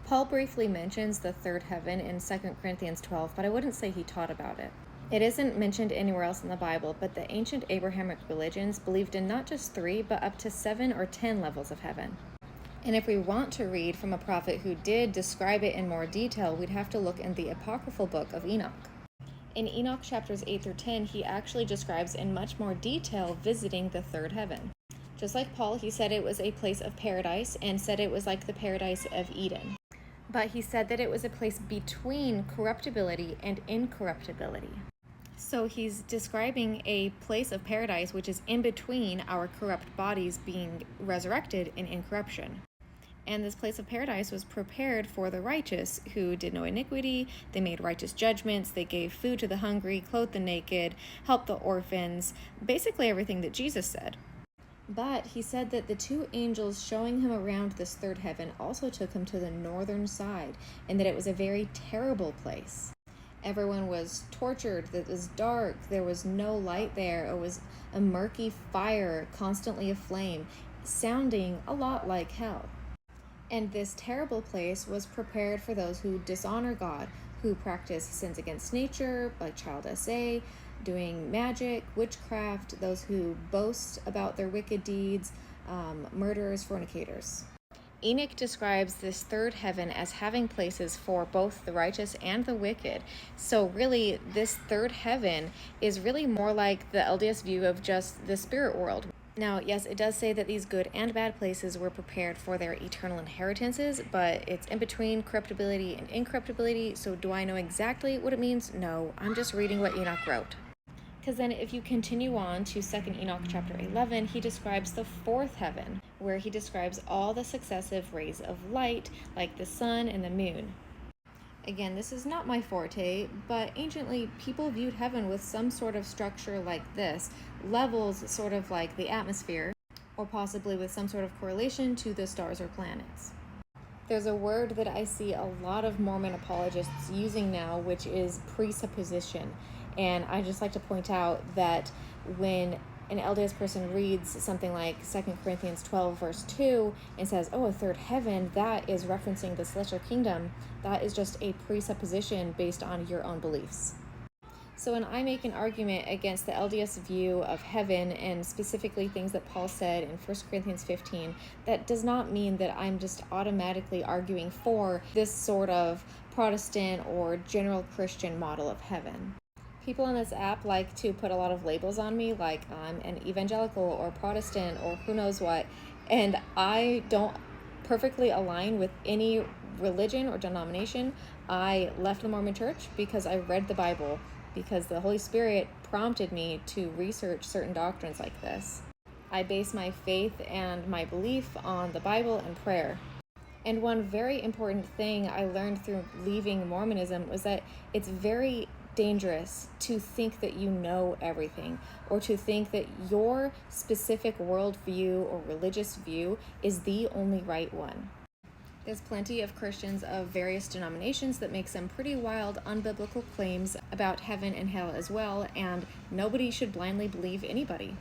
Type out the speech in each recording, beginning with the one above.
Paul briefly mentions the third heaven in 2 Corinthians 12, but I wouldn't say he taught about it. It isn't mentioned anywhere else in the Bible, but the ancient Abrahamic religions believed in not just 3, but up to 7 or 10 levels of heaven. And if we want to read from a prophet who did describe it in more detail, we'd have to look in the apocryphal book of Enoch. In Enoch chapters 8 through 10, he actually describes in much more detail visiting the third heaven. Just like Paul, he said it was a place of paradise and said it was like the paradise of Eden. But he said that it was a place between corruptibility and incorruptibility. So he's describing a place of paradise which is in between our corrupt bodies being resurrected in incorruption. And this place of paradise was prepared for the righteous who did no iniquity. They made righteous judgments. They gave food to the hungry, clothed the naked, helped the orphans, basically everything that Jesus said. But he said that the 2 angels showing him around this third heaven also took him to the northern side, and that it was a very terrible place. Everyone was tortured, it was dark, there was no light there, it was a murky fire constantly aflame, sounding a lot like hell. And this terrible place was prepared for those who dishonor God, who practice sins against nature, like child SA, doing magic, witchcraft, those who boast about their wicked deeds, murderers, fornicators. Enoch describes this third heaven as having places for both the righteous and the wicked. So really, this third heaven is really more like the LDS view of just the spirit world. Now, yes, it does say that these good and bad places were prepared for their eternal inheritances, but it's in between corruptibility and incorruptibility, so do I know exactly what it means? No, I'm just reading what Enoch wrote. Because then if you continue on to 2 Enoch chapter 11, he describes the fourth heaven, where he describes all the successive rays of light, like the sun and the moon. Again, this is not my forte, but anciently people viewed heaven with some sort of structure like this, levels sort of like the atmosphere, or possibly with some sort of correlation to the stars or planets. There's a word that I see a lot of Mormon apologists using now, which is presupposition. And I just like to point out that when an LDS person reads something like 2 Corinthians 12 verse 2 and says, oh, a third heaven, that is referencing the celestial kingdom, that is just a presupposition based on your own beliefs. So when I make an argument against the LDS view of heaven and specifically things that Paul said in 1 Corinthians 15, that does not mean that I'm just automatically arguing for this sort of Protestant or general Christian model of heaven. People on this app like to put a lot of labels on me, like I'm an evangelical or Protestant or who knows what, and I don't perfectly align with any religion or denomination. I left the Mormon Church because I read the Bible, because the Holy Spirit prompted me to research certain doctrines like this. I base my faith and my belief on the Bible and prayer. And one very important thing I learned through leaving Mormonism was that it's very dangerous to think that you know everything, or to think that your specific worldview or religious view is the only right one. There's plenty of Christians of various denominations that make some pretty wild, unbiblical claims about heaven and hell as well, and nobody should blindly believe anybody.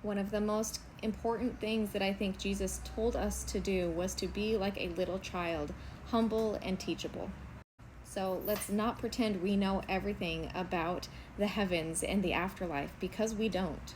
One of the most important things that I think Jesus told us to do was to be like a little child, humble and teachable. So let's not pretend we know everything about the heavens and the afterlife, because we don't.